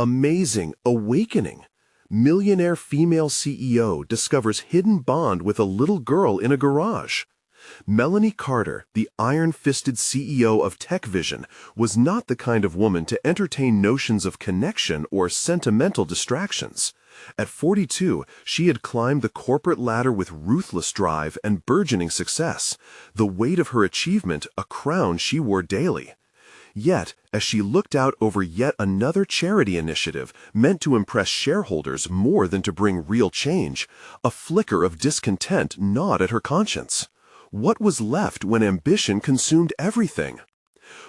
Amazing awakening. Millionaire female CEO discovers hidden bond with a little girl in a garage. Melanie Carter, the iron-fisted CEO of TechVision, was not the kind of woman to entertain notions of connection or sentimental distractions. At 42, she had climbed the corporate ladder with ruthless drive and burgeoning success, the weight of her achievement a crown she wore daily. Yet, as she looked out over yet another charity initiative meant to impress shareholders more than to bring real change, a flicker of discontent gnawed at her conscience. What was left when ambition consumed everything?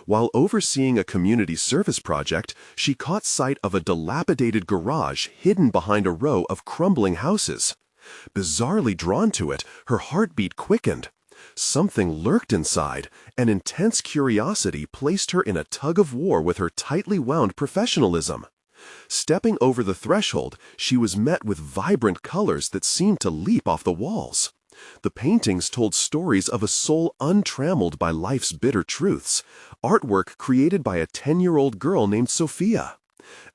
While overseeing a community service project, she caught sight of a dilapidated garage hidden behind a row of crumbling houses. Bizarrely drawn to it, her heartbeat quickened. Something lurked inside. An intense curiosity placed her in a tug-of-war with her tightly wound professionalism. Stepping over the threshold, she was met with vibrant colors that seemed to leap off the walls. The paintings told stories of a soul untrammeled by life's bitter truths, artwork created by a 10-year-old girl named Sophia.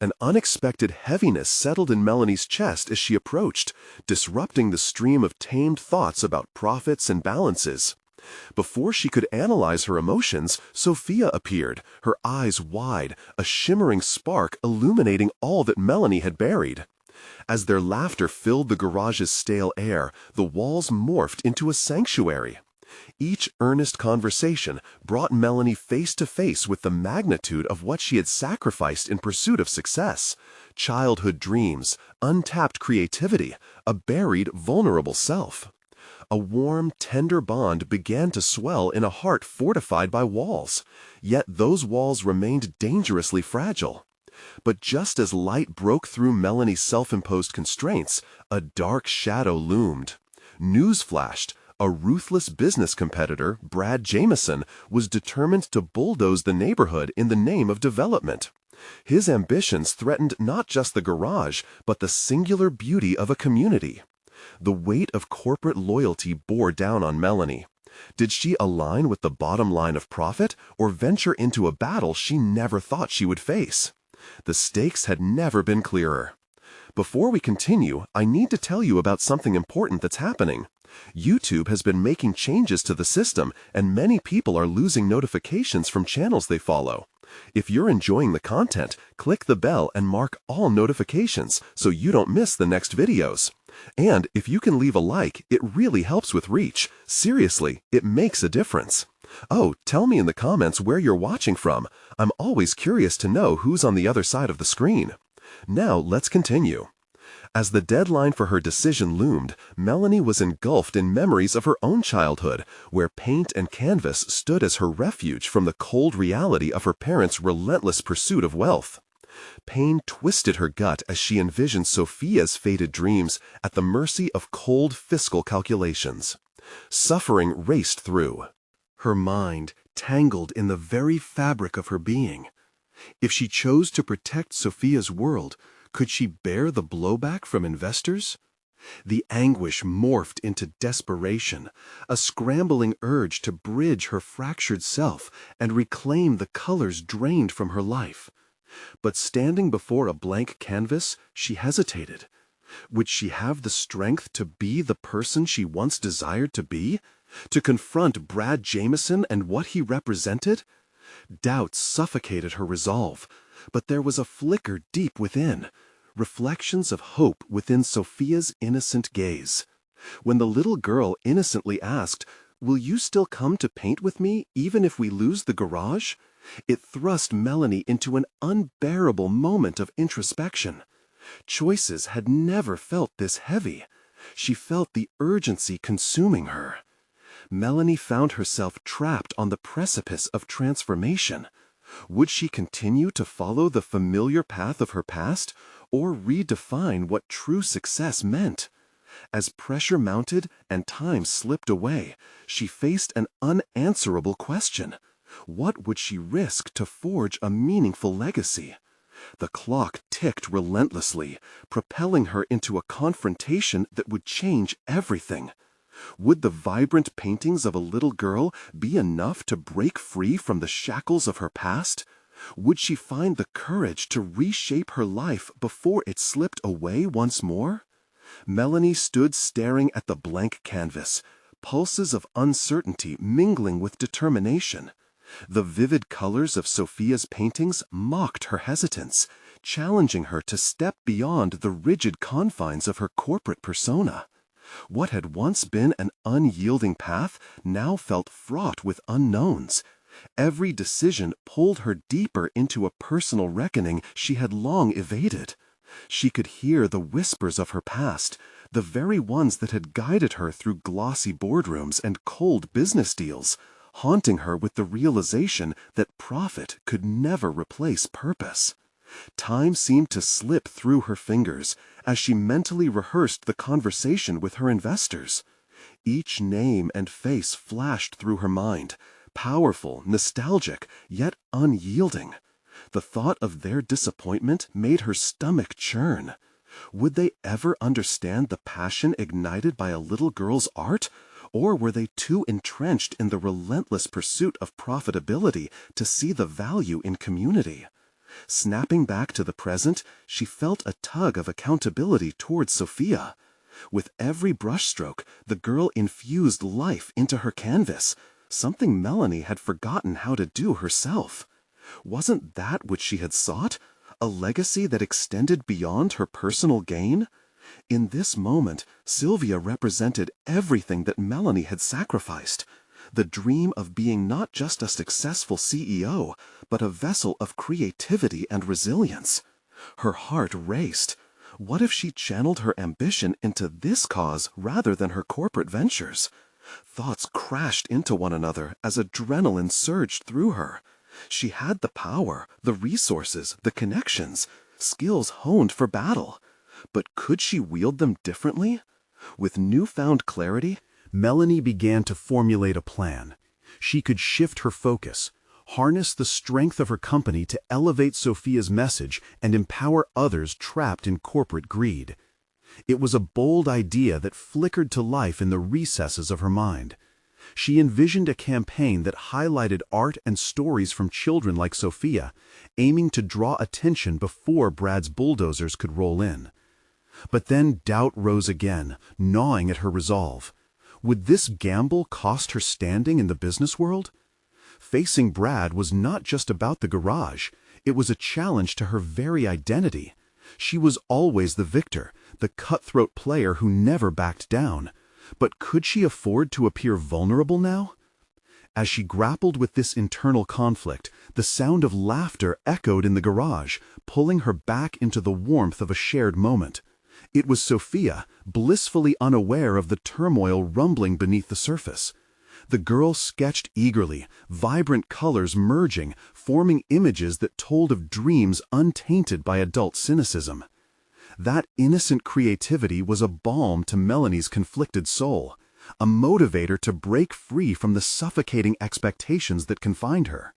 An unexpected heaviness settled in Melanie's chest as she approached, disrupting the stream of tamed thoughts about profits and balances. Before she could analyze her emotions, Sophia appeared, her eyes wide, a shimmering spark illuminating all that Melanie had buried. As their laughter filled the garage's stale air, the walls morphed into a sanctuary. Each earnest conversation brought Melanie face to face with the magnitude of what she had sacrificed in pursuit of success: childhood dreams, untapped creativity, a buried, vulnerable self. A warm, tender bond began to swell in a heart fortified by walls, yet those walls remained dangerously fragile. But just as light broke through Melanie's self-imposed constraints, a dark shadow loomed. News flashed. A ruthless business competitor, Brad Jameson, was determined to bulldoze the neighborhood in the name of development. His ambitions threatened not just the garage, but the singular beauty of a community. The weight of corporate loyalty bore down on Melanie. Did she align with the bottom line of profit, or venture into a battle she never thought she would face? The stakes had never been clearer. Before we continue, I need to tell you about something important that's happening. YouTube has been making changes to the system, and many people are losing notifications from channels they follow. If you're enjoying the content, click the bell and mark all notifications so you don't miss the next videos. And if you can leave a like, it really helps with reach. Seriously, it makes a difference. Oh, tell me in the comments where you're watching from. I'm always curious to know who's on the other side of the screen. Now let's continue. As the deadline for her decision loomed, Melanie was engulfed in memories of her own childhood, where paint and canvas stood as her refuge from the cold reality of her parents' relentless pursuit of wealth. Pain twisted her gut as she envisioned Sophia's faded dreams at the mercy of cold fiscal calculations. Suffering raced through. Her mind tangled in the very fabric of her being. If she chose to protect Sophia's world, could she bear the blowback from investors? The anguish morphed into desperation, a scrambling urge to bridge her fractured self and reclaim the colors drained from her life. But standing before a blank canvas, she hesitated. Would she have the strength to be the person she once desired to be? To confront Brad Jameson and what he represented? Doubt suffocated her resolve, but there was a flicker deep within. Reflections of hope within Sophia's innocent gaze. When the little girl innocently asked, "Will you still come to paint with me even if we lose the garage?" it thrust Melanie into an unbearable moment of introspection. Choices had never felt this heavy. She felt the urgency consuming her. Melanie found herself trapped on the precipice of transformation. Would she continue to follow the familiar path of her past, or redefine what true success meant? As pressure mounted and time slipped away, she faced an unanswerable question. What would she risk to forge a meaningful legacy? The clock ticked relentlessly, propelling her into a confrontation that would change everything. Would the vibrant paintings of a little girl be enough to break free from the shackles of her past? Would she find the courage to reshape her life before it slipped away once more? Melanie stood staring at the blank canvas, pulses of uncertainty mingling with determination. The vivid colors of Sophia's paintings mocked her hesitance, challenging her to step beyond the rigid confines of her corporate persona. What had once been an unyielding path now felt fraught with unknowns. Every decision pulled her deeper into a personal reckoning she had long evaded. She could hear the whispers of her past, the very ones that had guided her through glossy boardrooms and cold business deals, haunting her with the realization that profit could never replace purpose. Time seemed to slip through her fingers as she mentally rehearsed the conversation with her investors. Each name and face flashed through her mind, powerful, nostalgic, yet unyielding. The thought of their disappointment made her stomach churn. Would they ever understand the passion ignited by a little girl's art? Or were they too entrenched in the relentless pursuit of profitability to see the value in community? Snapping back to the present, she felt a tug of accountability towards Sophia. With every brushstroke, the girl infused life into her canvas, something Melanie had forgotten how to do herself. Wasn't that what she had sought? A legacy that extended beyond her personal gain? In this moment, Sylvia represented everything that Melanie had sacrificed. The dream of being not just a successful CEO, but a vessel of creativity and resilience. Her heart raced. What if she channeled her ambition into this cause rather than her corporate ventures? Thoughts crashed into one another as adrenaline surged through her. She had the power, the resources, the connections, skills honed for battle. But could she wield them differently? With newfound clarity, Melanie began to formulate a plan. She could shift her focus, harness the strength of her company to elevate Sophia's message and empower others trapped in corporate greed. It was a bold idea that flickered to life in the recesses of her mind. She envisioned a campaign that highlighted art and stories from children like Sophia, aiming to draw attention before Brad's bulldozers could roll in. But then doubt rose again, gnawing at her resolve. Would this gamble cost her standing in the business world? Facing Brad was not just about the garage, it was a challenge to her very identity. She was always the victor, the cutthroat player who never backed down. But could she afford to appear vulnerable now? As she grappled with this internal conflict, the sound of laughter echoed in the garage, pulling her back into the warmth of a shared moment. It was Sophia, blissfully unaware of the turmoil rumbling beneath the surface. The girl sketched eagerly, vibrant colors merging, forming images that told of dreams untainted by adult cynicism. That innocent creativity was a balm to Melanie's conflicted soul, a motivator to break free from the suffocating expectations that confined her.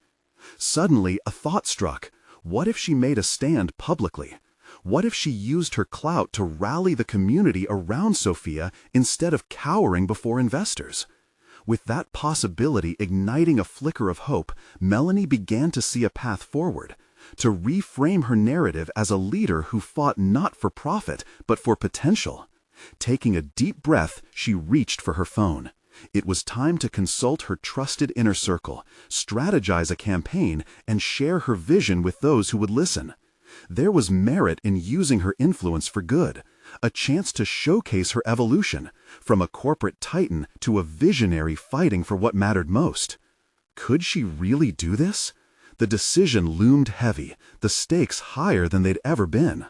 Suddenly, a thought struck. What if she made a stand publicly? What if she used her clout to rally the community around Sophia instead of cowering before investors? With that possibility igniting a flicker of hope, Melanie began to see a path forward, to reframe her narrative as a leader who fought not for profit, but for potential. Taking a deep breath, she reached for her phone. It was time to consult her trusted inner circle, strategize a campaign, and share her vision with those who would listen. There was merit in using her influence for good, a chance to showcase her evolution, from a corporate titan to a visionary fighting for what mattered most. Could she really do this? The decision loomed heavy, the stakes higher than they'd ever been.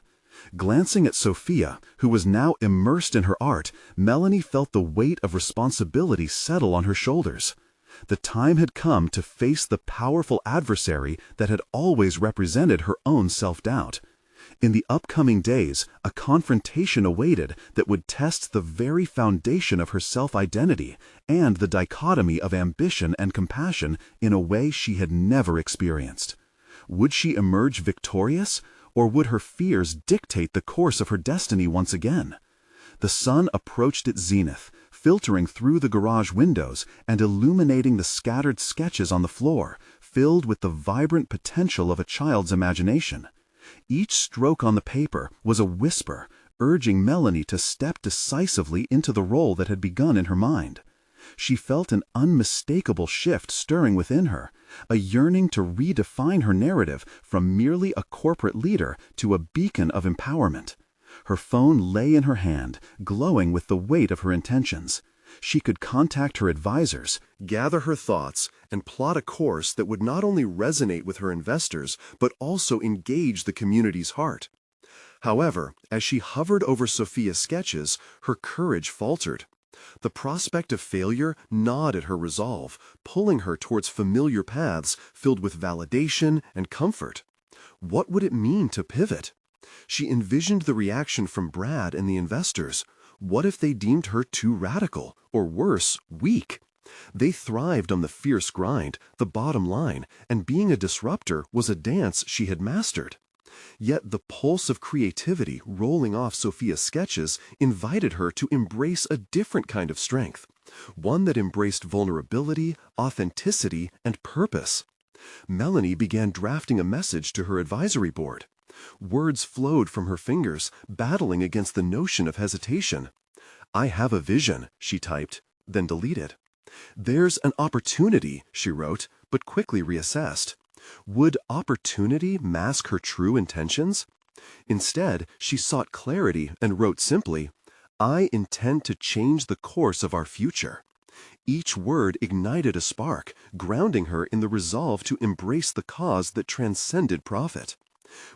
Glancing at Sophia, who was now immersed in her art, Melanie felt the weight of responsibility settle on her shoulders. The time had come to face the powerful adversary that had always represented her own self-doubt. In the upcoming days, a confrontation awaited that would test the very foundation of her self-identity and the dichotomy of ambition and compassion in a way she had never experienced. Would she emerge victorious, or would her fears dictate the course of her destiny once again? The sun approached its zenith, filtering through the garage windows and illuminating the scattered sketches on the floor, filled with the vibrant potential of a child's imagination. Each stroke on the paper was a whisper, urging Melanie to step decisively into the role that had begun in her mind. She felt an unmistakable shift stirring within her, a yearning to redefine her narrative from merely a corporate leader to a beacon of empowerment. Her phone lay in her hand, glowing with the weight of her intentions. She could contact her advisors, gather her thoughts, and plot a course that would not only resonate with her investors, but also engage the community's heart. However, as she hovered over Sophia's sketches, her courage faltered. The prospect of failure gnawed at her resolve, pulling her towards familiar paths filled with validation and comfort. What would it mean to pivot? She envisioned the reaction from Brad and the investors. What if they deemed her too radical, or worse, weak? They thrived on the fierce grind, the bottom line, and being a disruptor was a dance she had mastered. Yet the pulse of creativity rolling off Sophia's sketches invited her to embrace a different kind of strength, one that embraced vulnerability, authenticity, and purpose. Melanie began drafting a message to her advisory board. Words flowed from her fingers, battling against the notion of hesitation. "I have a vision," she typed, then deleted. "There's an opportunity," she wrote, but quickly reassessed. Would opportunity mask her true intentions? Instead, she sought clarity and wrote simply, "I intend to change the course of our future." Each word ignited a spark, grounding her in the resolve to embrace the cause that transcended profit.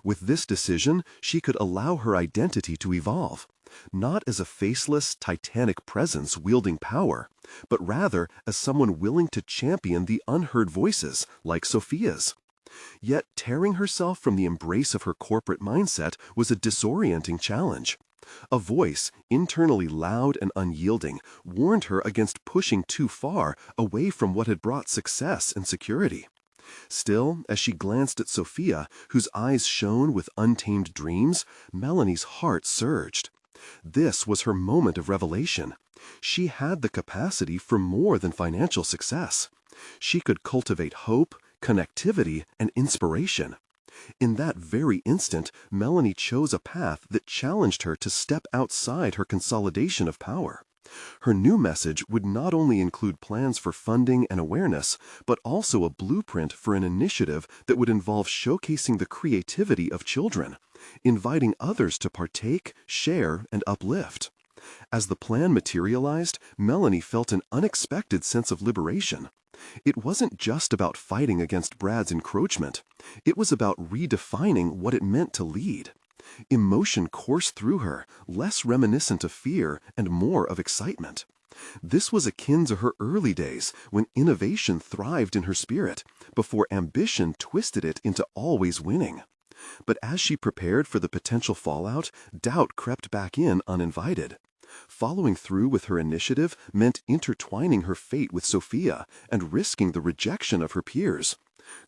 With this decision, she could allow her identity to evolve, not as a faceless, titanic presence wielding power, but rather as someone willing to champion the unheard voices like Sophia's. Yet tearing herself from the embrace of her corporate mindset was a disorienting challenge. A voice, internally loud and unyielding, warned her against pushing too far away from what had brought success and security. Still, as she glanced at Sophia, whose eyes shone with untamed dreams, Melanie's heart surged. This was her moment of revelation. She had the capacity for more than financial success. She could cultivate hope, connectivity, and inspiration. In that very instant, Melanie chose a path that challenged her to step outside her consolidation of power. Her new message would not only include plans for funding and awareness, but also a blueprint for an initiative that would involve showcasing the creativity of children, inviting others to partake, share, and uplift. As the plan materialized, Melanie felt an unexpected sense of liberation. It wasn't just about fighting against Brad's encroachment. It was about redefining what it meant to lead. Emotion coursed through her, less reminiscent of fear and more of excitement. This was akin to her early days, when innovation thrived in her spirit, before ambition twisted it into always winning. But as she prepared for the potential fallout, doubt crept back in uninvited. Following through with her initiative meant intertwining her fate with Sophia and risking the rejection of her peers.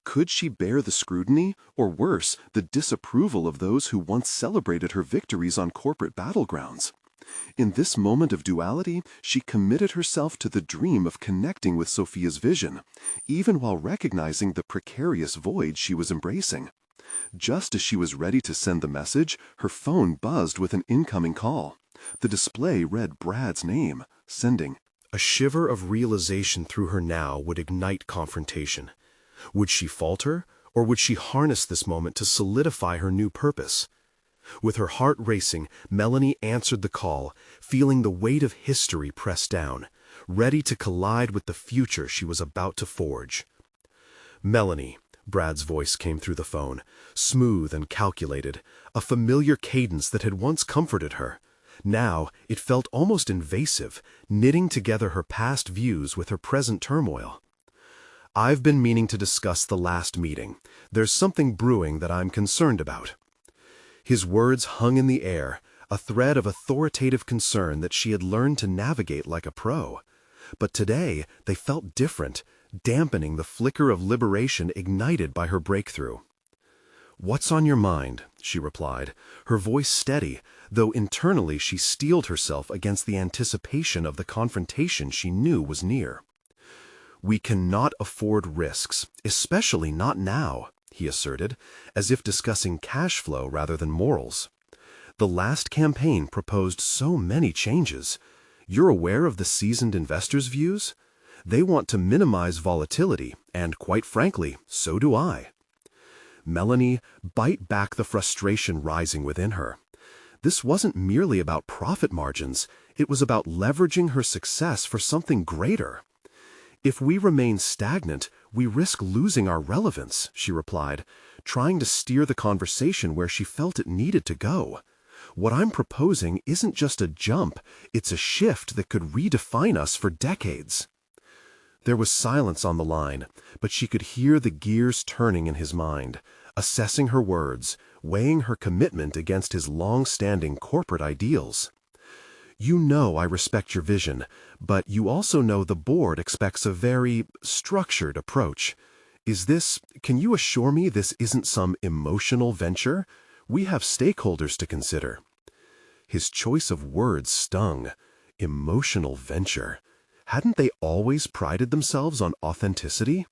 Could she bear the scrutiny, or worse, the disapproval of those who once celebrated her victories on corporate battlegrounds? In this moment of duality, she committed herself to the dream of connecting with Sophia's vision, even while recognizing the precarious void she was embracing. Just as she was ready to send the message, her phone buzzed with an incoming call. The display read Brad's name, sending. A shiver of realization through her now would ignite confrontation. Would she falter, or would she harness this moment to solidify her new purpose? With her heart racing, Melanie answered the call, feeling the weight of history press down, ready to collide with the future she was about to forge. "Melanie," Brad's voice came through the phone, smooth and calculated, a familiar cadence that had once comforted her. Now, it felt almost invasive, knitting together her past views with her present turmoil. "I've been meaning to discuss the last meeting. There's something brewing that I'm concerned about." His words hung in the air, a thread of authoritative concern that she had learned to navigate like a pro. But today, they felt different, dampening the flicker of liberation ignited by her breakthrough. "What's on your mind?" she replied, her voice steady, though internally she steeled herself against the anticipation of the confrontation she knew was near. "We cannot afford risks, especially not now," he asserted, as if discussing cash flow rather than morals. "The last campaign proposed so many changes. You're aware of the seasoned investors' views? They want to minimize volatility, and quite frankly, so do I." Melanie bite back the frustration rising within her. This wasn't merely about profit margins, it was about leveraging her success for something greater. "If we remain stagnant, we risk losing our relevance," she replied, trying to steer the conversation where she felt it needed to go. "What I'm proposing isn't just a jump, it's a shift that could redefine us for decades." There was silence on the line, but she could hear the gears turning in his mind, assessing her words, weighing her commitment against his long-standing corporate ideals. "You know I respect your vision, but you also know the board expects a very structured approach. Can you assure me this isn't some emotional venture? We have stakeholders to consider." His choice of words stung. Emotional venture. Hadn't they always prided themselves on authenticity?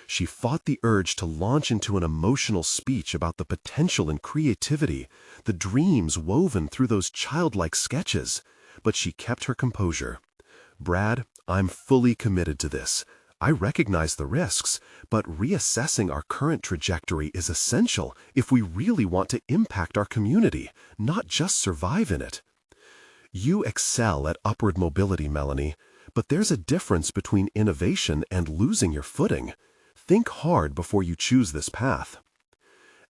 She fought the urge to launch into an emotional speech about the potential and creativity, the dreams woven through those childlike sketches, but she kept her composure. "Brad, I'm fully committed to this. I recognize the risks, but reassessing our current trajectory is essential if we really want to impact our community, not just survive in it." "You excel at upward mobility, Melanie, but there's a difference between innovation and losing your footing. Think hard before you choose this path."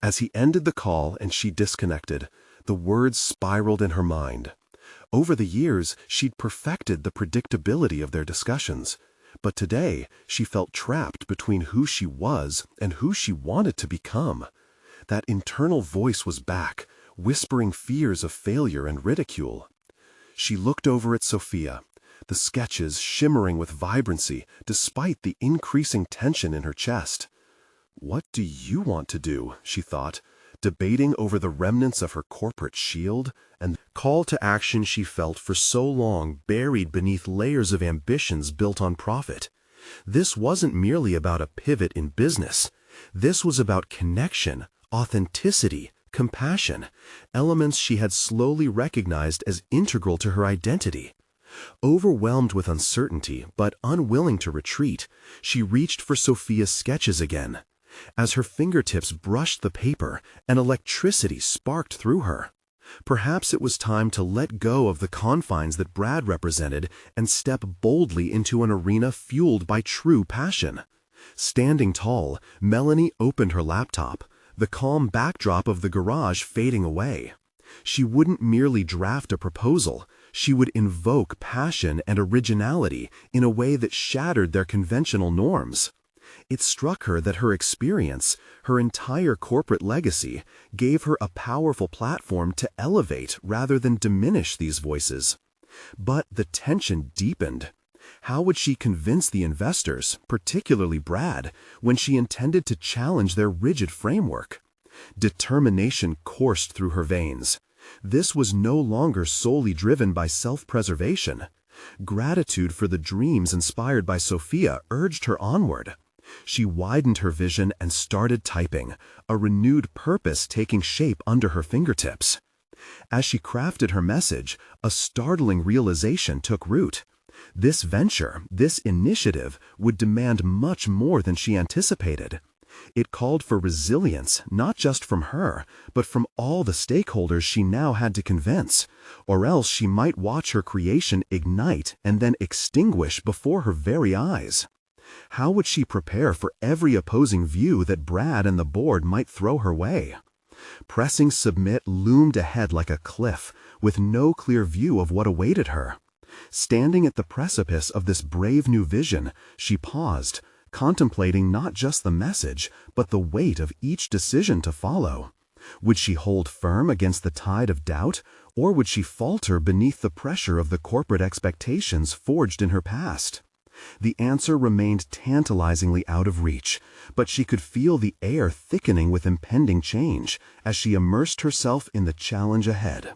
As he ended the call and she disconnected, the words spiraled in her mind. Over the years, she'd perfected the predictability of their discussions, but today she felt trapped between who she was and who she wanted to become. That internal voice was back, whispering fears of failure and ridicule. She looked over at Sophia, the sketches shimmering with vibrancy despite the increasing tension in her chest. "What do you want to do?" she thought, debating over the remnants of her corporate shield and the call to action she felt for so long buried beneath layers of ambitions built on profit. This wasn't merely about a pivot in business. This was about connection, authenticity, compassion, elements she had slowly recognized as integral to her identity. Overwhelmed with uncertainty, but unwilling to retreat, she reached for Sophia's sketches again. As her fingertips brushed the paper, an electricity sparked through her. Perhaps it was time to let go of the confines that Brad represented and step boldly into an arena fueled by true passion. Standing tall, Melanie opened her laptop, the calm backdrop of the garage fading away. She wouldn't merely draft a proposal, she would invoke passion and originality in a way that shattered their conventional norms. It struck her that her experience, her entire corporate legacy, gave her a powerful platform to elevate rather than diminish these voices. But the tension deepened. How would she convince the investors, particularly Brad, when she intended to challenge their rigid framework? Determination coursed through her veins. This was no longer solely driven by self-preservation. Gratitude for the dreams inspired by Sophia urged her onward. She widened her vision and started typing, a renewed purpose taking shape under her fingertips. As she crafted her message, a startling realization took root. This venture, this initiative, would demand much more than she anticipated. It called for resilience, not just from her, but from all the stakeholders she now had to convince, or else she might watch her creation ignite and then extinguish before her very eyes. How would she prepare for every opposing view that Brad and the board might throw her way? Pressing submit loomed ahead like a cliff, with no clear view of what awaited her. Standing at the precipice of this brave new vision, she paused, contemplating not just the message, but the weight of each decision to follow. Would she hold firm against the tide of doubt, or would she falter beneath the pressure of the corporate expectations forged in her past? The answer remained tantalizingly out of reach, but she could feel the air thickening with impending change as she immersed herself in the challenge ahead.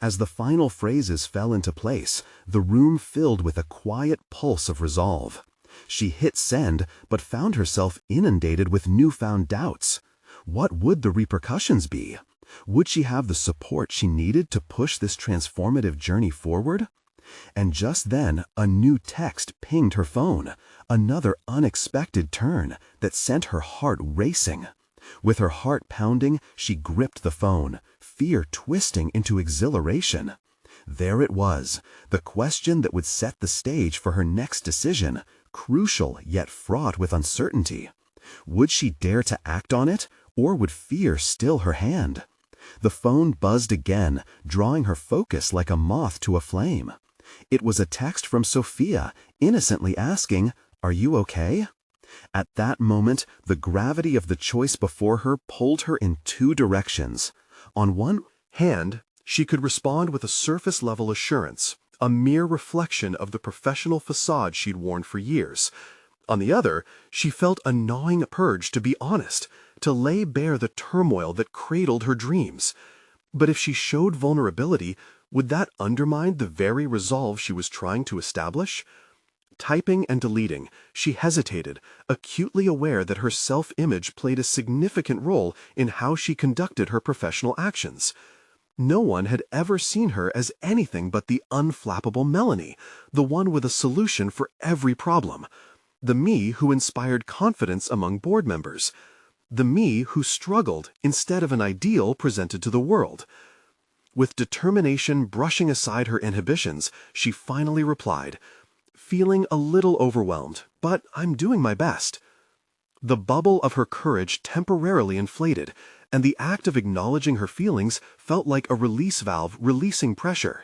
As the final phrases fell into place, the room filled with a quiet pulse of resolve. She hit send, but found herself inundated with newfound doubts. What would the repercussions be? Would she have the support she needed to push this transformative journey forward? And just then, a new text pinged her phone, another unexpected turn that sent her heart racing. With her heart pounding, she gripped the phone, fear twisting into exhilaration. There it was, the question that would set the stage for her next decision, crucial yet fraught with uncertainty. Would she dare to act on it, or would fear still her hand? The phone buzzed again, drawing her focus like a moth to a flame. It was a text from Sophia, innocently asking, "Are you okay?" At that moment, the gravity of the choice before her pulled her in two directions. On one hand, she could respond with a surface-level assurance, a mere reflection of the professional facade she'd worn for years. On the other, she felt a gnawing urge to be honest, to lay bare the turmoil that cradled her dreams. But if she showed vulnerability, would that undermine the very resolve she was trying to establish? Typing and deleting, she hesitated, acutely aware that her self-image played a significant role in how she conducted her professional actions. No one had ever seen her as anything but the unflappable Melanie, the one with a solution for every problem. The me who inspired confidence among board members. The me who struggled instead of an ideal presented to the world. With determination brushing aside her inhibitions, she finally replied, "Feeling a little overwhelmed, but I'm doing my best." The bubble of her courage temporarily inflated, and the act of acknowledging her feelings felt like a release valve releasing pressure.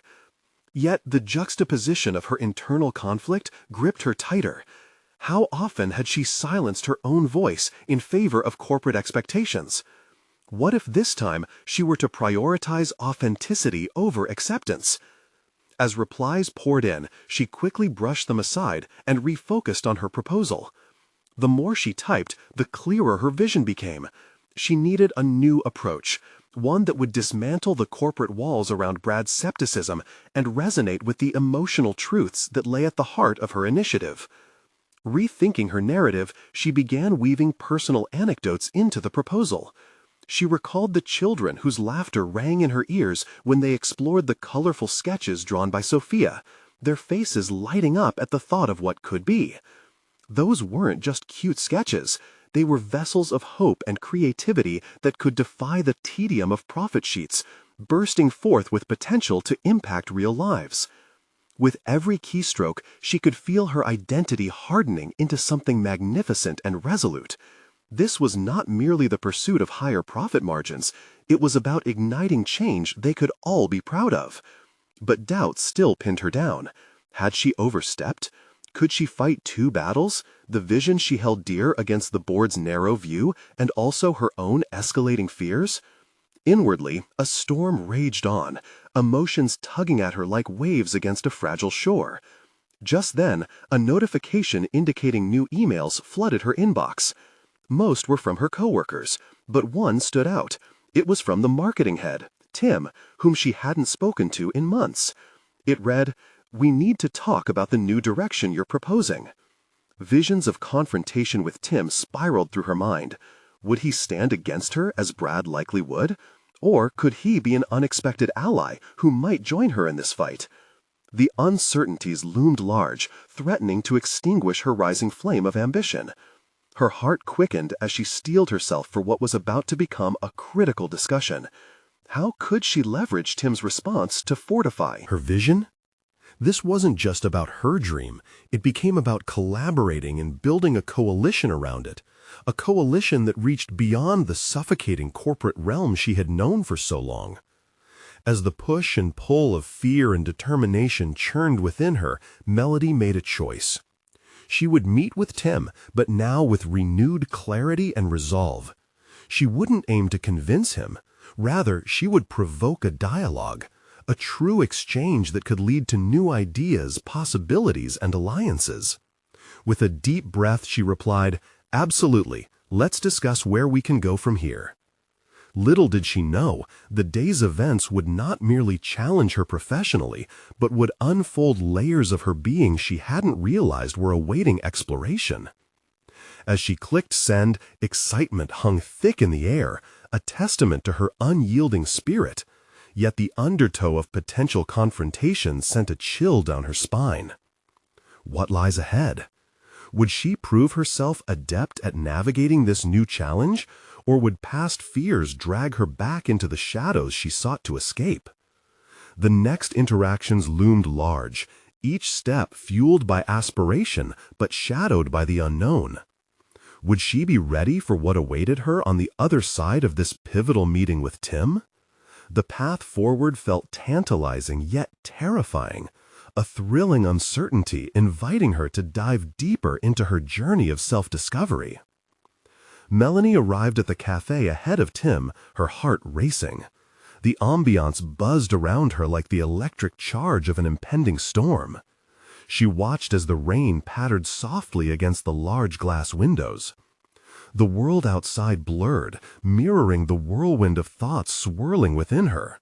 Yet the juxtaposition of her internal conflict gripped her tighter. How often had she silenced her own voice in favor of corporate expectations? What if this time she were to prioritize authenticity over acceptance? As replies poured in, she quickly brushed them aside and refocused on her proposal. The more she typed, the clearer her vision became. She needed a new approach, one that would dismantle the corporate walls around Brad's skepticism and resonate with the emotional truths that lay at the heart of her initiative. Rethinking her narrative, she began weaving personal anecdotes into the proposal. She recalled the children whose laughter rang in her ears when they explored the colorful sketches drawn by Sophia, their faces lighting up at the thought of what could be. Those weren't just cute sketches. They were vessels of hope and creativity that could defy the tedium of profit sheets, bursting forth with potential to impact real lives. With every keystroke, she could feel her identity hardening into something magnificent and resolute. This was not merely the pursuit of higher profit margins, it was about igniting change they could all be proud of. But doubt still pinned her down. Had she overstepped? Could she fight two battles, the vision she held dear against the board's narrow view, and also her own escalating fears? Inwardly, a storm raged on, emotions tugging at her like waves against a fragile shore. Just then, a notification indicating new emails flooded her inbox. Most were from her coworkers, but one stood out. It was from the marketing head, Tim, whom she hadn't spoken to in months. It read, "We need to talk about the new direction you're proposing." Visions of confrontation with Tim spiraled through her mind. Would he stand against her as Brad likely would? Or could he be an unexpected ally who might join her in this fight? The uncertainties loomed large, threatening to extinguish her rising flame of ambition. Her heart quickened as she steeled herself for what was about to become a critical discussion. How could she leverage Tim's response to fortify her vision? This wasn't just about her dream. It became about collaborating and building a coalition around it. A coalition that reached beyond the suffocating corporate realm she had known for so long. As the push and pull of fear and determination churned within her, Melody made a choice. She would meet with Tim, but now with renewed clarity and resolve. She wouldn't aim to convince him. Rather, she would provoke a dialogue, a true exchange that could lead to new ideas, possibilities, and alliances. With a deep breath, she replied, "Absolutely. Let's discuss where we can go from here." Little did she know, the day's events would not merely challenge her professionally, but would unfold layers of her being she hadn't realized were awaiting exploration. As she clicked send, excitement hung thick in the air, a testament to her unyielding spirit. Yet the undertow of potential confrontation sent a chill down her spine. What lies ahead? Would she prove herself adept at navigating this new challenge, or would past fears drag her back into the shadows she sought to escape? The next interactions loomed large, each step fueled by aspiration but shadowed by the unknown. Would she be ready for what awaited her on the other side of this pivotal meeting with Tim? The path forward felt tantalizing yet terrifying, a thrilling uncertainty inviting her to dive deeper into her journey of self-discovery. Melanie arrived at the cafe ahead of Tim, her heart racing. The ambiance buzzed around her like the electric charge of an impending storm. She watched as the rain pattered softly against the large glass windows. The world outside blurred, mirroring the whirlwind of thoughts swirling within her.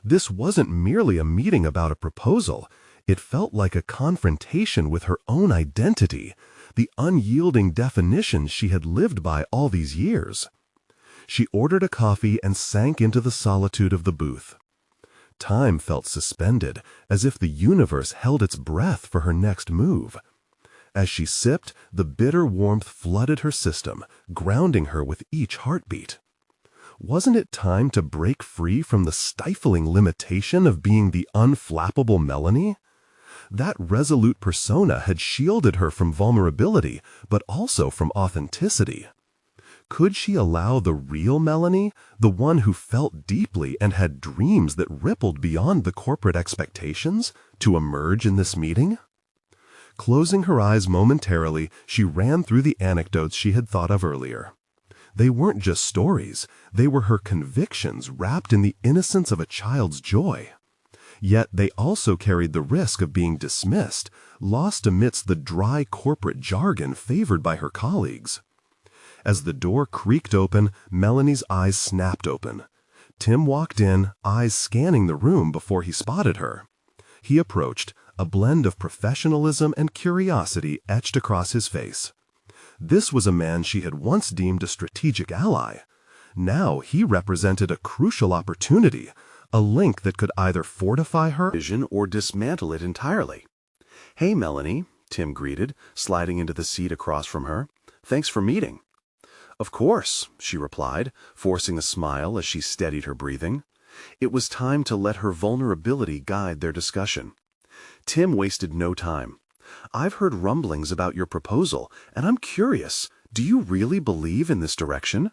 This wasn't merely a meeting about a proposal. It felt like a confrontation with her own identity, the unyielding definition she had lived by all these years. She ordered a coffee and sank into the solitude of the booth. Time felt suspended, as if the universe held its breath for her next move. As she sipped, the bitter warmth flooded her system, grounding her with each heartbeat. Wasn't it time to break free from the stifling limitation of being the unflappable Melanie? That resolute persona had shielded her from vulnerability, but also from authenticity. Could she allow the real Melanie, the one who felt deeply and had dreams that rippled beyond the corporate expectations, to emerge in this meeting? Closing her eyes momentarily, she ran through the anecdotes she had thought of earlier. They weren't just stories, they were her convictions wrapped in the innocence of a child's joy. Yet they also carried the risk of being dismissed, lost amidst the dry corporate jargon favored by her colleagues. As the door creaked open, Melanie's eyes snapped open. Tim walked in, eyes scanning the room before he spotted her. He approached, a blend of professionalism and curiosity etched across his face. This was a man she had once deemed a strategic ally. Now he represented a crucial opportunity, a link that could either fortify her vision or dismantle it entirely. "Hey, Melanie," Tim greeted, sliding into the seat across from her. "Thanks for meeting." "Of course," she replied, forcing a smile as she steadied her breathing. It was time to let her vulnerability guide their discussion. Tim wasted no time. "I've heard rumblings about your proposal, and I'm curious, do you really believe in this direction?"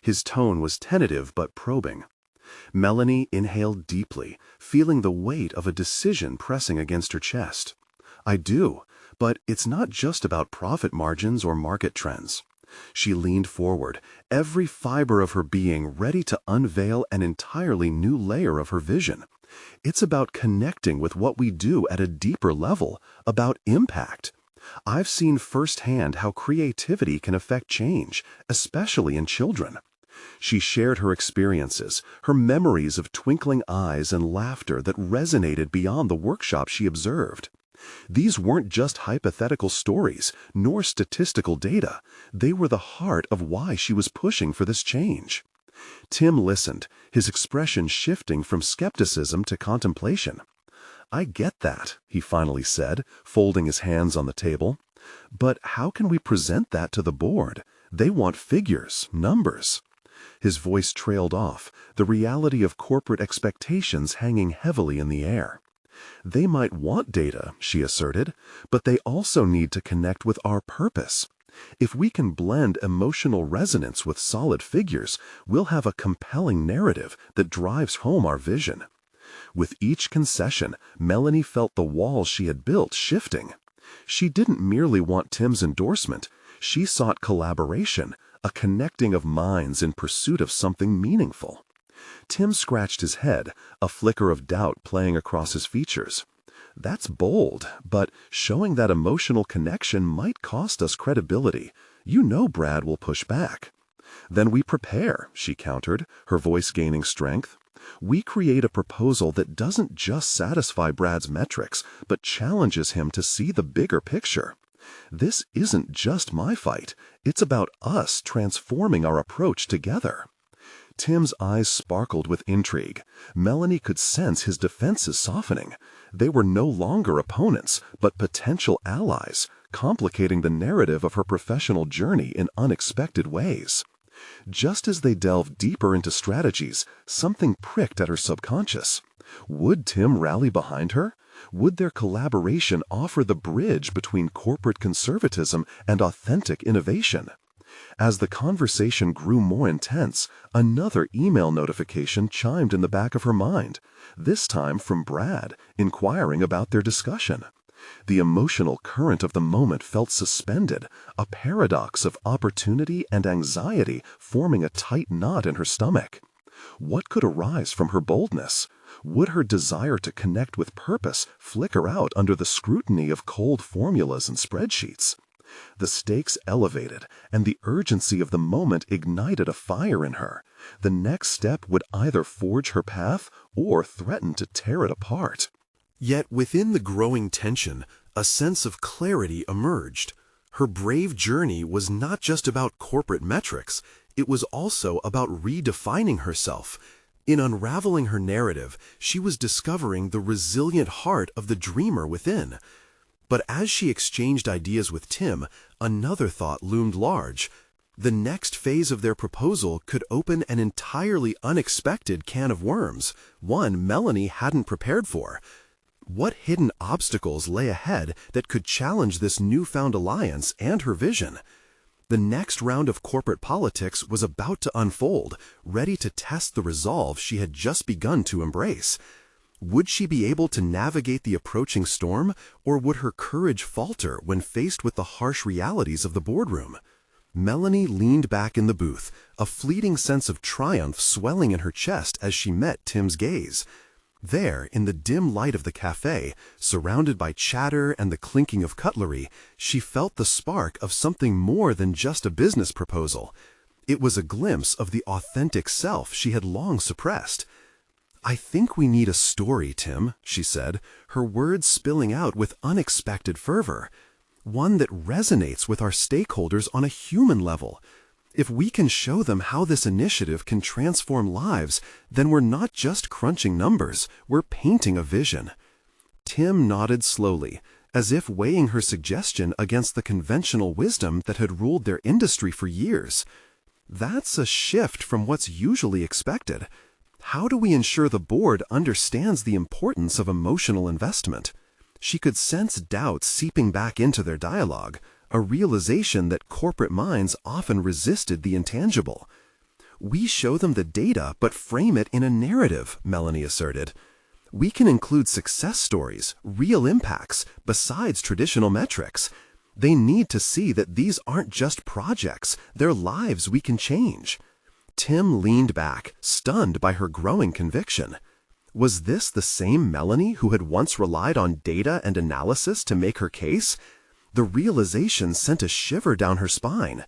His tone was tentative but probing. Melanie inhaled deeply, feeling the weight of a decision pressing against her chest. "I do, but it's not just about profit margins or market trends." She leaned forward, every fiber of her being ready to unveil an entirely new layer of her vision. It's about connecting with what we do at a deeper level, about impact. I've seen firsthand how creativity can affect change, especially in children. She shared her experiences, her memories of twinkling eyes and laughter that resonated beyond the workshop she observed. These weren't just hypothetical stories, nor statistical data. They were the heart of why she was pushing for this change. Tim listened, his expression shifting from skepticism to contemplation. "I get that," he finally said, folding his hands on the table. "But how can we present that to the board? They want figures, numbers." His voice trailed off, the reality of corporate expectations hanging heavily in the air. "They might want data," she asserted, "but they also need to connect with our purpose. If we can blend emotional resonance with solid figures, we'll have a compelling narrative that drives home our vision." With each concession, Melanie felt the walls she had built shifting. She didn't merely want Tim's endorsement. She sought collaboration, a connecting of minds in pursuit of something meaningful. Tim scratched his head, a flicker of doubt playing across his features. "That's bold, but showing that emotional connection might cost us credibility. You know Brad will push back." Then we prepare, she countered, her voice gaining strength. We create a proposal that doesn't just satisfy Brad's metrics, but challenges him to see the bigger picture. This isn't just my fight. It's about us transforming our approach together. Tim's eyes sparkled with intrigue. Melanie could sense his defenses softening. They were no longer opponents, but potential allies, complicating the narrative of her professional journey in unexpected ways. Just as they delved deeper into strategies, something pricked at her subconscious. Would Tim rally behind her? Would their collaboration offer the bridge between corporate conservatism and authentic innovation? As the conversation grew more intense, another email notification chimed in the back of her mind, this time from Brad, inquiring about their discussion. The emotional current of the moment felt suspended, a paradox of opportunity and anxiety forming a tight knot in her stomach. What could arise from her boldness? Would her desire to connect with purpose flicker out under the scrutiny of cold formulas and spreadsheets? The stakes elevated, and the urgency of the moment ignited a fire in her. The next step would either forge her path or threaten to tear it apart. Yet within the growing tension, a sense of clarity emerged. Her brave journey was not just about corporate metrics, it was also about redefining herself. In unraveling her narrative, she was discovering the resilient heart of the dreamer within. But as she exchanged ideas with Tim, another thought loomed large. The next phase of their proposal could open an entirely unexpected can of worms, one Melanie hadn't prepared for. What hidden obstacles lay ahead that could challenge this newfound alliance and her vision? The next round of corporate politics was about to unfold, ready to test the resolve she had just begun to embrace. Would she be able to navigate the approaching storm, or would her courage falter when faced with the harsh realities of the boardroom? Melanie leaned back in the booth, a fleeting sense of triumph swelling in her chest as she met Tim's gaze. There, in the dim light of the cafe, surrounded by chatter and the clinking of cutlery, she felt the spark of something more than just a business proposal. It was a glimpse of the authentic self she had long suppressed. "I think we need a story, Tim," she said, her words spilling out with unexpected fervor. "One that resonates with our stakeholders on a human level. If we can show them how this initiative can transform lives, then we're not just crunching numbers, we're painting a vision." Tim nodded slowly, as if weighing her suggestion against the conventional wisdom that had ruled their industry for years. "That's a shift from what's usually expected. How do we ensure the board understands the importance of emotional investment?" She could sense doubt seeping back into their dialogue, a realization that corporate minds often resisted the intangible. "We show them the data but frame it in a narrative," Melanie asserted. "We can include success stories, real impacts, besides traditional metrics. They need to see that these aren't just projects, they're lives we can change." Tim leaned back, stunned by her growing conviction. Was this the same Melanie who had once relied on data and analysis to make her case? The realization sent a shiver down her spine.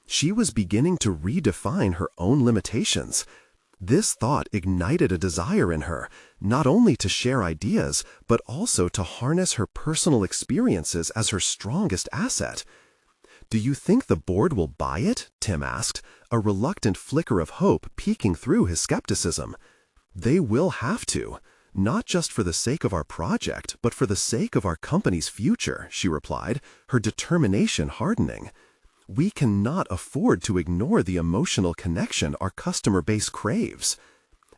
She was beginning to redefine her own limitations. This thought ignited a desire in her, not only to share ideas, but also to harness her personal experiences as her strongest asset. "Do you think the board will buy it?" Tim asked, a reluctant flicker of hope peeking through his skepticism. "They will have to. Not just for the sake of our project, but for the sake of our company's future," she replied, her determination hardening. "We cannot afford to ignore the emotional connection our customer base craves."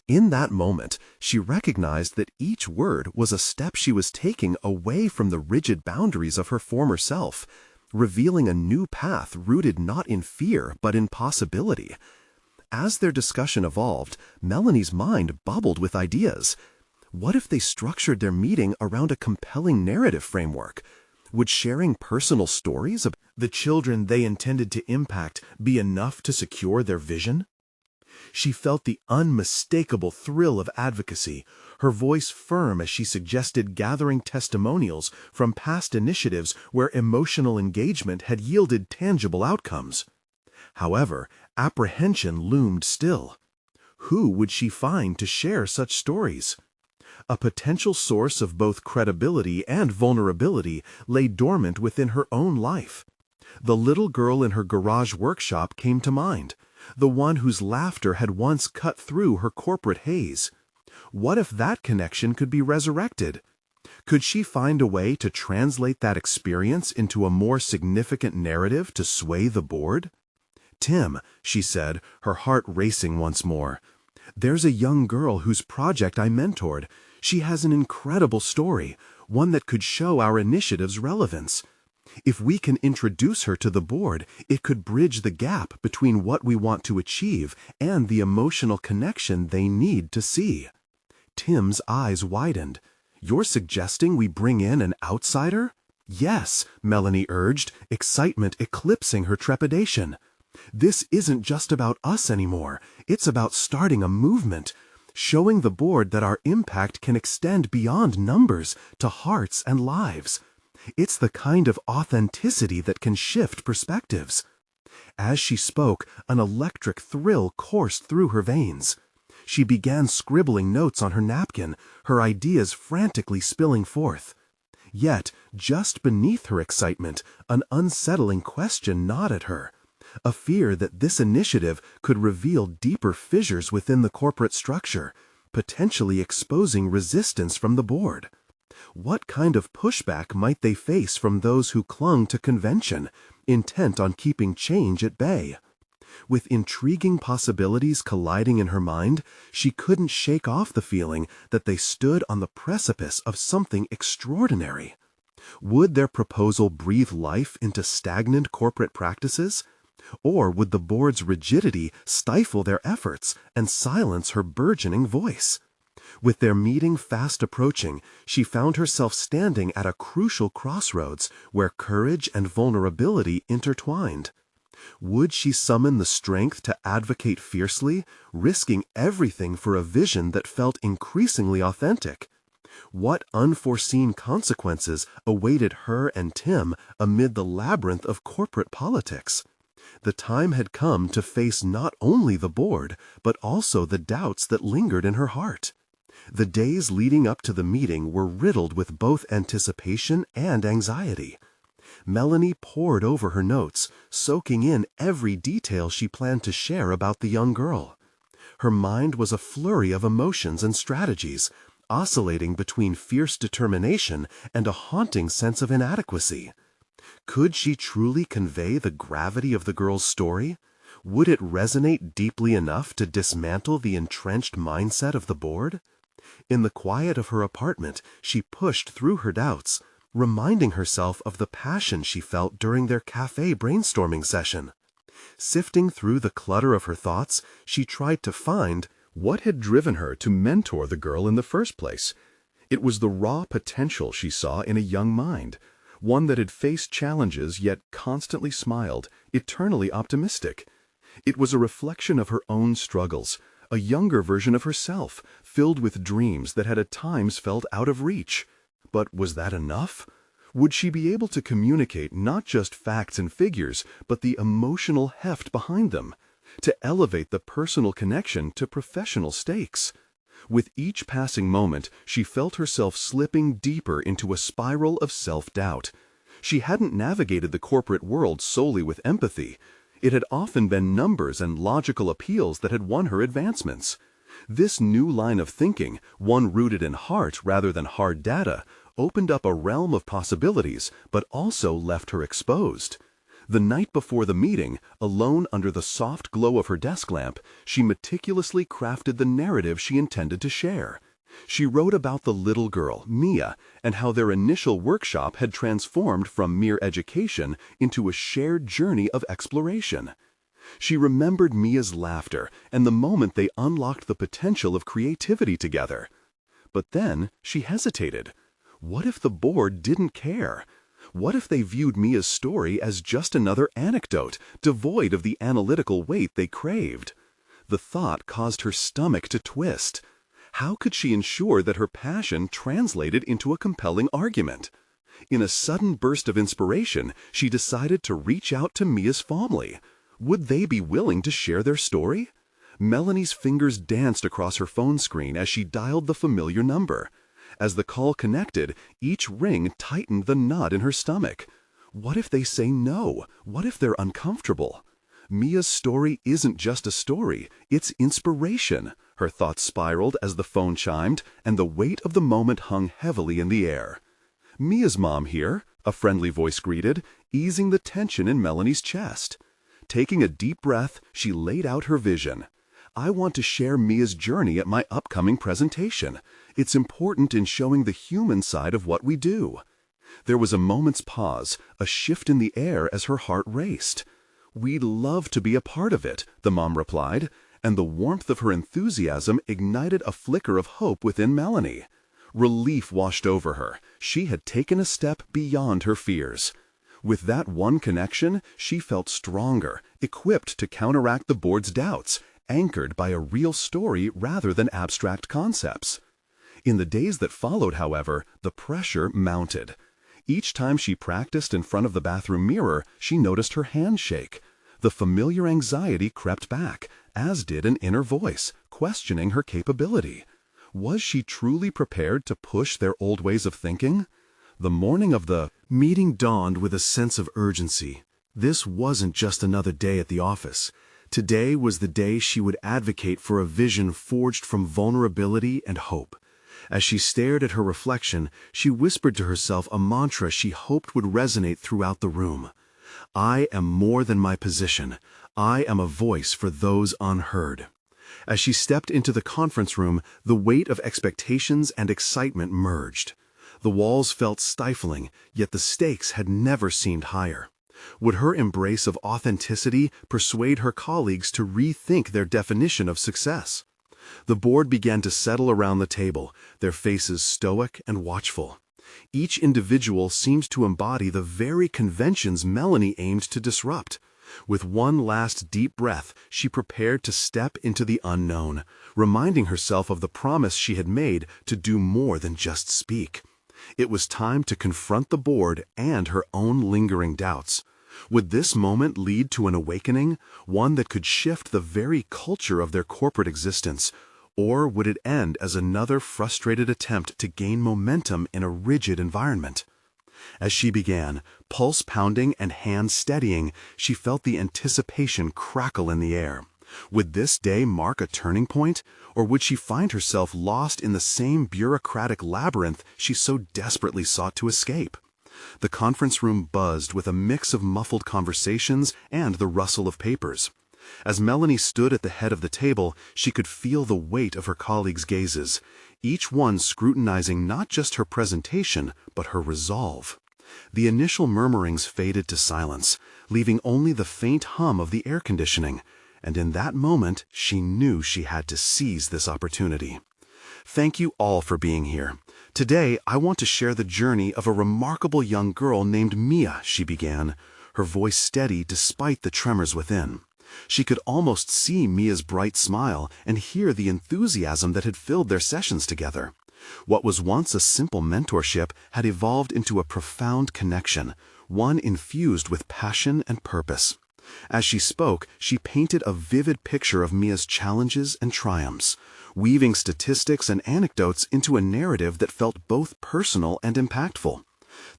In that moment, she recognized that each word was a step she was taking away from the rigid boundaries of her former self, revealing a new path rooted not in fear but in possibility. As their discussion evolved, Melanie's mind bubbled with ideas. What if they structured their meeting around a compelling narrative framework? Would sharing personal stories of the children they intended to impact be enough to secure their vision? She felt the unmistakable thrill of advocacy, her voice firm as she suggested gathering testimonials from past initiatives where emotional engagement had yielded tangible outcomes. However, apprehension loomed still. Who would she find to share such stories? A potential source of both credibility and vulnerability lay dormant within her own life. The little girl in her garage workshop came to mind, the one whose laughter had once cut through her corporate haze. What if that connection could be resurrected? Could she find a way to translate that experience into a more significant narrative to sway the board? "Tim," she said, her heart racing once more, "there's a young girl whose project I mentored. She has an incredible story, one that could show our initiative's relevance. If we can introduce her to the board, it could bridge the gap between what we want to achieve and the emotional connection they need to see." Tim's eyes widened. "You're suggesting we bring in an outsider?" "Yes," Melanie urged, excitement eclipsing her trepidation. "This isn't just about us anymore. It's about starting a movement, showing the board that our impact can extend beyond numbers to hearts and lives. It's the kind of authenticity that can shift perspectives." As she spoke, an electric thrill coursed through her veins. She began scribbling notes on her napkin, her ideas frantically spilling forth. Yet, just beneath her excitement, an unsettling question gnawed at her. A fear that this initiative could reveal deeper fissures within the corporate structure, potentially exposing resistance from the board. What kind of pushback might they face from those who clung to convention, intent on keeping change at bay? With intriguing possibilities colliding in her mind, she couldn't shake off the feeling that they stood on the precipice of something extraordinary. Would their proposal breathe life into stagnant corporate practices? Or would the board's rigidity stifle their efforts and silence her burgeoning voice? With their meeting fast approaching, she found herself standing at a crucial crossroads where courage and vulnerability intertwined. Would she summon the strength to advocate fiercely, risking everything for a vision that felt increasingly authentic? What unforeseen consequences awaited her and Tim amid the labyrinth of corporate politics? The time had come to face not only the board, but also the doubts that lingered in her heart. The days leading up to the meeting were riddled with both anticipation and anxiety. Melanie pored over her notes, soaking in every detail she planned to share about the young girl. Her mind was a flurry of emotions and strategies, oscillating between fierce determination and a haunting sense of inadequacy. Could she truly convey the gravity of the girl's story? Would it resonate deeply enough to dismantle the entrenched mindset of the board? In the quiet of her apartment, she pushed through her doubts, reminding herself of the passion she felt during their cafe brainstorming session. Sifting through the clutter of her thoughts, she tried to find what had driven her to mentor the girl in the first place. It was the raw potential she saw in a young mind, one that had faced challenges yet constantly smiled, eternally optimistic. It was a reflection of her own struggles, a younger version of herself, filled with dreams that had at times felt out of reach. But was that enough? Would she be able to communicate not just facts and figures, but the emotional heft behind them, to elevate the personal connection to professional stakes? With each passing moment, she felt herself slipping deeper into a spiral of self-doubt. She hadn't navigated the corporate world solely with empathy. It had often been numbers and logical appeals that had won her advancements. This new line of thinking, one rooted in heart rather than hard data, opened up a realm of possibilities, but also left her exposed. The night before the meeting, alone under the soft glow of her desk lamp, she meticulously crafted the narrative she intended to share. She wrote about the little girl, Mia, and how their initial workshop had transformed from mere education into a shared journey of exploration. She remembered Mia's laughter and the moment they unlocked the potential of creativity together. But then she hesitated. What if the board didn't care? What if they viewed Mia's story as just another anecdote, devoid of the analytical weight they craved? The thought caused her stomach to twist. How could she ensure that her passion translated into a compelling argument? In a sudden burst of inspiration, she decided to reach out to Mia's family. Would they be willing to share their story? Melanie's fingers danced across her phone screen as she dialed the familiar number. As the call connected, each ring tightened the knot in her stomach. What if they say no? What if they're uncomfortable? Mia's story isn't just a story, it's inspiration. Her thoughts spiraled as the phone chimed, and the weight of the moment hung heavily in the air. Mia's mom here, a friendly voice greeted, easing the tension in Melanie's chest. Taking a deep breath, she laid out her vision. I want to share Mia's journey at my upcoming presentation. It's important in showing the human side of what we do. There was a moment's pause, a shift in the air as her heart raced. We'd love to be a part of it, the mom replied, and the warmth of her enthusiasm ignited a flicker of hope within Melanie. Relief washed over her. She had taken a step beyond her fears. With that one connection, she felt stronger, equipped to counteract the board's doubts, anchored by a real story rather than abstract concepts. In the days that followed, however, the pressure mounted. Each time she practiced in front of the bathroom mirror, she noticed her hand shake. The familiar anxiety crept back, as did an inner voice, questioning her capability. Was she truly prepared to push their old ways of thinking? The morning of the meeting dawned with a sense of urgency. This wasn't just another day at the office. Today was the day she would advocate for a vision forged from vulnerability and hope. As she stared at her reflection, she whispered to herself a mantra she hoped would resonate throughout the room. I am more than my position. I am a voice for those unheard. As she stepped into the conference room, the weight of expectations and excitement merged. The walls felt stifling, yet the stakes had never seemed higher. Would her embrace of authenticity persuade her colleagues to rethink their definition of success? The board began to settle around the table, their faces stoic and watchful. Each individual seemed to embody the very conventions Melanie aimed to disrupt. With one last deep breath, she prepared to step into the unknown, reminding herself of the promise she had made to do more than just speak. It was time to confront the board and her own lingering doubts. Would this moment lead to an awakening, one that could shift the very culture of their corporate existence? Or would it end as another frustrated attempt to gain momentum in a rigid environment? As she began, pulse pounding and hands steadying, she felt the anticipation crackle in the air. Would this day mark a turning point, or would she find herself lost in the same bureaucratic labyrinth she so desperately sought to escape? The conference room buzzed with a mix of muffled conversations and the rustle of papers. As Melanie stood at the head of the table, she could feel the weight of her colleagues' gazes, each one scrutinizing not just her presentation, but her resolve. The initial murmurings faded to silence, leaving only the faint hum of the air conditioning, and in that moment she knew she had to seize this opportunity. Thank you all for being here. Today, I want to share the journey of a remarkable young girl named Mia, she began, her voice steady despite the tremors within. She could almost see Mia's bright smile and hear the enthusiasm that had filled their sessions together. What was once a simple mentorship had evolved into a profound connection, one infused with passion and purpose. As she spoke, she painted a vivid picture of Mia's challenges and triumphs, weaving statistics and anecdotes into a narrative that felt both personal and impactful.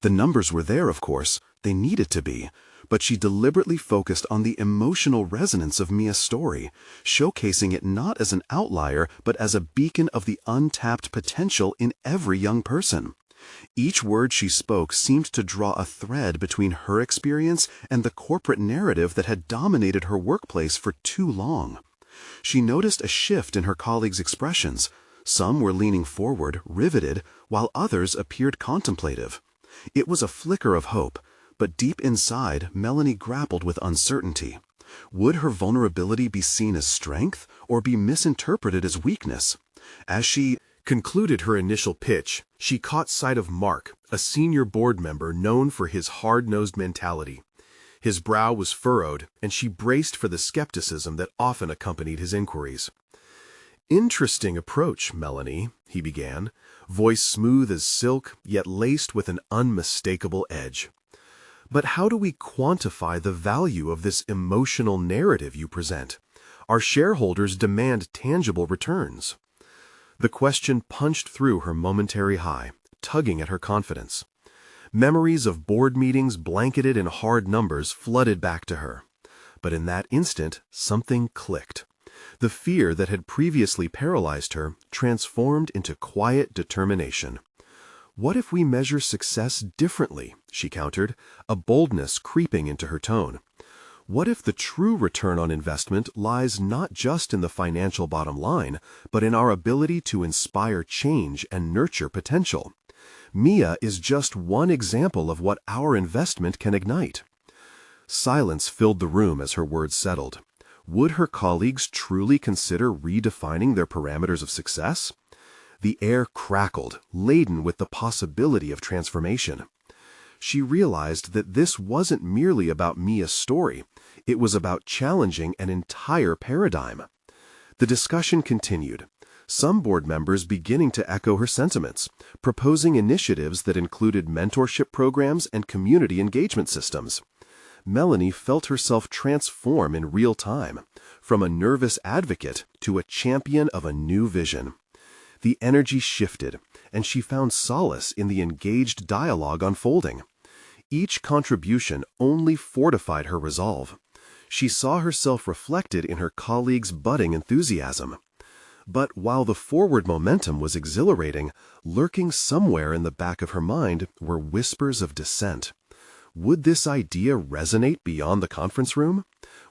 The numbers were there, of course, they needed to be, but she deliberately focused on the emotional resonance of Mia's story, showcasing it not as an outlier but as a beacon of the untapped potential in every young person. Each word she spoke seemed to draw a thread between her experience and the corporate narrative that had dominated her workplace for too long. She noticed a shift in her colleagues' expressions. Some were leaning forward, riveted, while others appeared contemplative. It was a flicker of hope, but deep inside, Melanie grappled with uncertainty. Would her vulnerability be seen as strength or be misinterpreted as weakness? As she concluded her initial pitch, she caught sight of Mark, a senior board member known for his hard-nosed mentality. His brow was furrowed, and she braced for the skepticism that often accompanied his inquiries. "Interesting approach, Melanie," he began, voice smooth as silk, yet laced with an unmistakable edge. But how do we quantify the value of this emotional narrative you present? Our shareholders demand tangible returns. The question punched through her momentary high, tugging at her confidence. Memories of board meetings blanketed in hard numbers flooded back to her. But in that instant, something clicked. The fear that had previously paralyzed her transformed into quiet determination. "What if we measure success differently?" she countered, a boldness creeping into her tone. "What if the true return on investment lies not just in the financial bottom line, but in our ability to inspire change and nurture potential? Mia is just one example of what our investment can ignite." Silence filled the room as her words settled. Would her colleagues truly consider redefining their parameters of success? The air crackled, laden with the possibility of transformation. She realized that this wasn't merely about Mia's story. It was about challenging an entire paradigm. The discussion continued, some board members beginning to echo her sentiments, proposing initiatives that included mentorship programs and community engagement systems. Melanie felt herself transform in real time, from a nervous advocate to a champion of a new vision. The energy shifted, and she found solace in the engaged dialogue unfolding. Each contribution only fortified her resolve. She saw herself reflected in her colleagues' budding enthusiasm. But while the forward momentum was exhilarating, lurking somewhere in the back of her mind were whispers of dissent. Would this idea resonate beyond the conference room?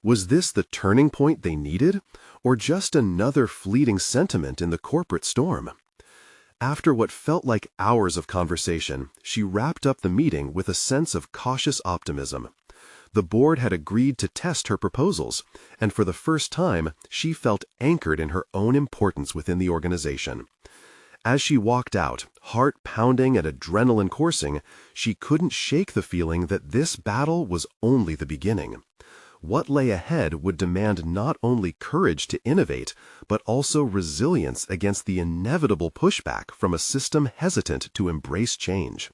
Was this the turning point they needed, or just another fleeting sentiment in the corporate storm? After what felt like hours of conversation, she wrapped up the meeting with a sense of cautious optimism. The board had agreed to test her proposals, and for the first time, she felt anchored in her own importance within the organization. As she walked out, heart pounding and adrenaline coursing, she couldn't shake the feeling that this battle was only the beginning. What lay ahead would demand not only courage to innovate, but also resilience against the inevitable pushback from a system hesitant to embrace change.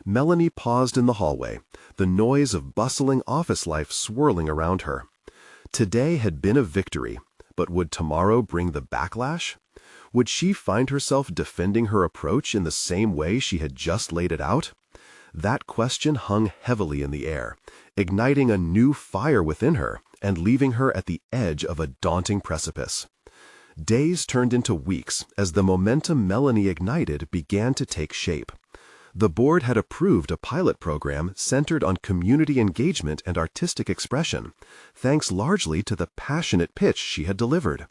Melanie paused in the hallway, the noise of bustling office life swirling around her. Today had been a victory, but would tomorrow bring the backlash? Would she find herself defending her approach in the same way she had just laid it out? That question hung heavily in the air, igniting a new fire within her and leaving her at the edge of a daunting precipice. Days turned into weeks as the momentum Melanie ignited began to take shape. The board had approved a pilot program centered on community engagement and artistic expression, thanks largely to the passionate pitch she had delivered.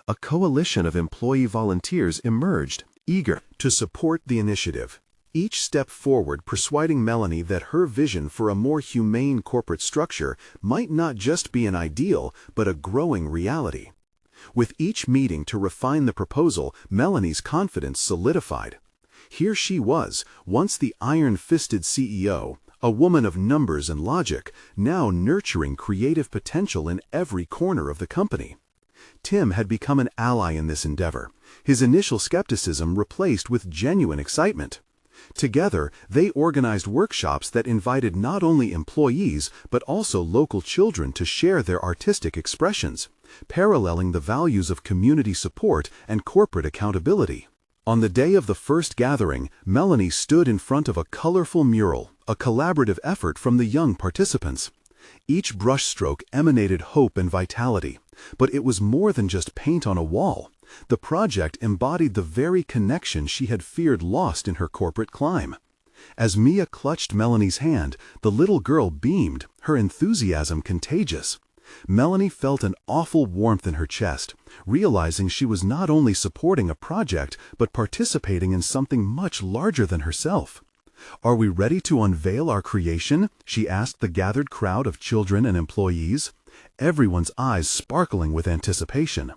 A coalition of employee volunteers emerged, eager to support the initiative. Each step forward persuading Melanie that her vision for a more humane corporate structure might not just be an ideal, but a growing reality. With each meeting to refine the proposal, Melanie's confidence solidified. Here she was, once the iron-fisted CEO, a woman of numbers and logic, now nurturing creative potential in every corner of the company. Tim had become an ally in this endeavor, his initial skepticism replaced with genuine excitement. Together, they organized workshops that invited not only employees but also local children to share their artistic expressions, paralleling the values of community support and corporate accountability. On the day of the first gathering, Melanie stood in front of a colorful mural, a collaborative effort from the young participants. Each brushstroke emanated hope and vitality, but it was more than just paint on a wall. The project embodied the very connection she had feared lost in her corporate climb. As Mia clutched Melanie's hand, the little girl beamed, her enthusiasm contagious. Melanie felt an awful warmth in her chest, realizing she was not only supporting a project but participating in something much larger than herself. "Are we ready to unveil our creation?" she asked the gathered crowd of children and employees, everyone's eyes sparkling with anticipation.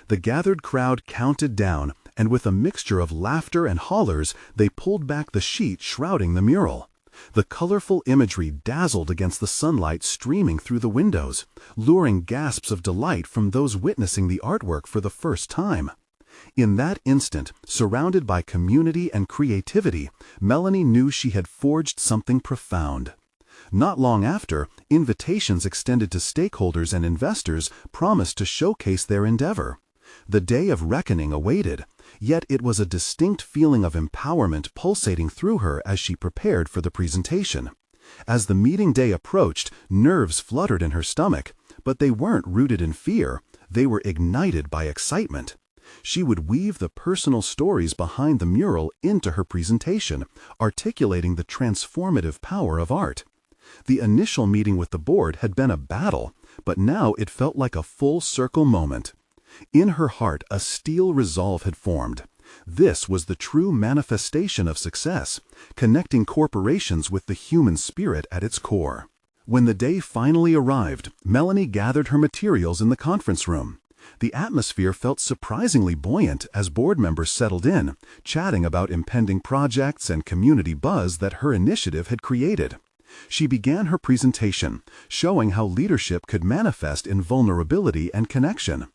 The gathered crowd counted down, and with a mixture of laughter and hollers, they pulled back the sheet shrouding the mural. The colorful imagery dazzled against the sunlight streaming through the windows, luring gasps of delight from those witnessing the artwork for the first time. In that instant, surrounded by community and creativity, Melanie knew she had forged something profound. Not long after, invitations extended to stakeholders and investors promised to showcase their endeavor. The day of reckoning awaited, yet it was a distinct feeling of empowerment pulsating through her as she prepared for the presentation. As the meeting day approached, nerves fluttered in her stomach, but they weren't rooted in fear, they were ignited by excitement. She would weave the personal stories behind the mural into her presentation, articulating the transformative power of art. The initial meeting with the board had been a battle, but now it felt like a full-circle moment. In her heart, a steel resolve had formed. This was the true manifestation of success, connecting corporations with the human spirit at its core. When the day finally arrived, Melanie gathered her materials in the conference room. The atmosphere felt surprisingly buoyant as board members settled in, chatting about impending projects and community buzz that her initiative had created. She began her presentation, showing how leadership could manifest in vulnerability and connection.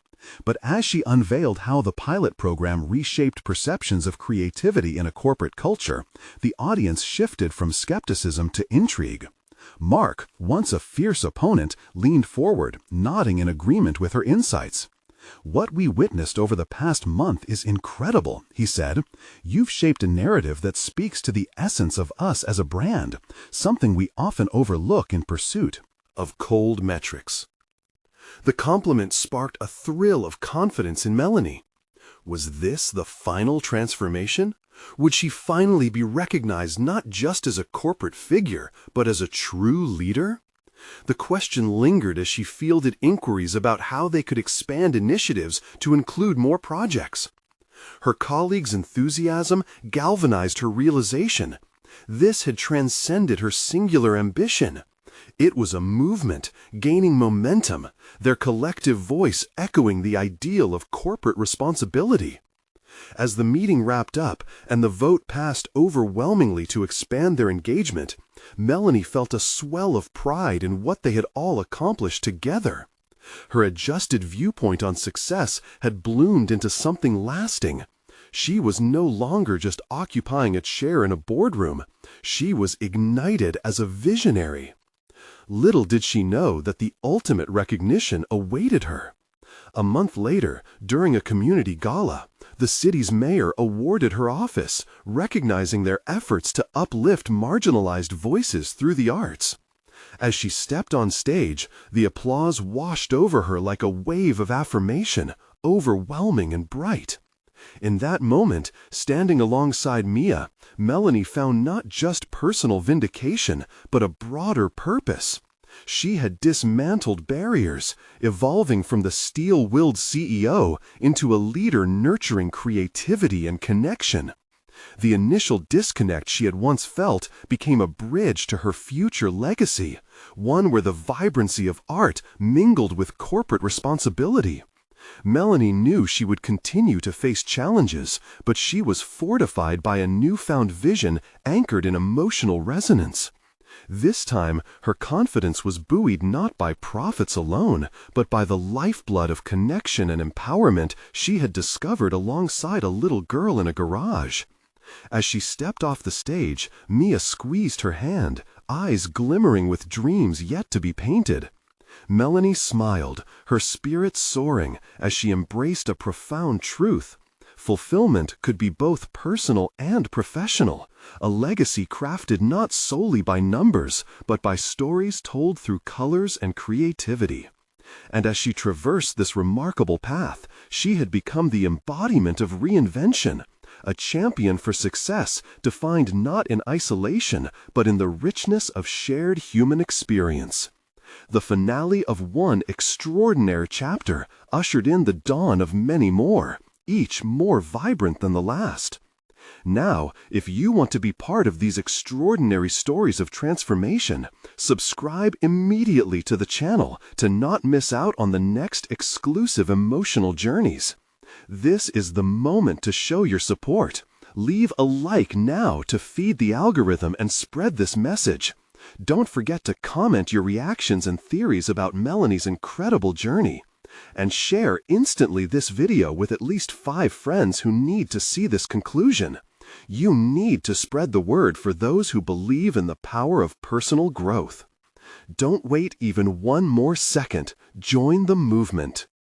But as she unveiled how the pilot program reshaped perceptions of creativity in a corporate culture, the audience shifted from skepticism to intrigue. Mark, once a fierce opponent, leaned forward, nodding in agreement with her insights. "What we witnessed over the past month is incredible," he said. "You've shaped a narrative that speaks to the essence of us as a brand, something we often overlook in pursuit of cold metrics." The compliment sparked a thrill of confidence in Melanie. Was this the final transformation? Would she finally be recognized not just as a corporate figure, but as a true leader? The question lingered as she fielded inquiries about how they could expand initiatives to include more projects. Her colleagues' enthusiasm galvanized her realization. This had transcended her singular ambition. It was a movement, gaining momentum, their collective voice echoing the ideal of corporate responsibility. As the meeting wrapped up and the vote passed overwhelmingly to expand their engagement, Melanie felt a swell of pride in what they had all accomplished together. Her adjusted viewpoint on success had bloomed into something lasting. She was no longer just occupying a chair in a boardroom. She was ignited as a visionary. Little did she know that the ultimate recognition awaited her. A month later, during a community gala, the city's mayor awarded her office, recognizing their efforts to uplift marginalized voices through the arts. As she stepped on stage, the applause washed over her like a wave of affirmation, overwhelming and bright. In that moment, standing alongside Mia, Melanie found not just personal vindication, but a broader purpose. She had dismantled barriers, evolving from the steel-willed CEO into a leader nurturing creativity and connection. The initial disconnect she had once felt became a bridge to her future legacy, one where the vibrancy of art mingled with corporate responsibility. Melanie knew she would continue to face challenges, but she was fortified by a newfound vision anchored in emotional resonance. This time, her confidence was buoyed not by profits alone, but by the lifeblood of connection and empowerment she had discovered alongside a little girl in a garage. As she stepped off the stage, Mia squeezed her hand, eyes glimmering with dreams yet to be painted. Melanie smiled, her spirit soaring, as she embraced a profound truth. Fulfillment could be both personal and professional, a legacy crafted not solely by numbers, but by stories told through colors and creativity. And as she traversed this remarkable path, she had become the embodiment of reinvention, a champion for success defined not in isolation, but in the richness of shared human experience. The finale of one extraordinary chapter ushered in the dawn of many more, each more vibrant than the last. Now, if you want to be part of these extraordinary stories of transformation, subscribe immediately to the channel to not miss out on the next exclusive emotional journeys. This is the moment to show your support. Leave a like now to feed the algorithm and spread this message. Don't forget to comment your reactions and theories about Melanie's incredible journey. And share instantly this video with at least 5 friends who need to see this conclusion. You need to spread the word for those who believe in the power of personal growth. Don't wait even one more second. Join the movement.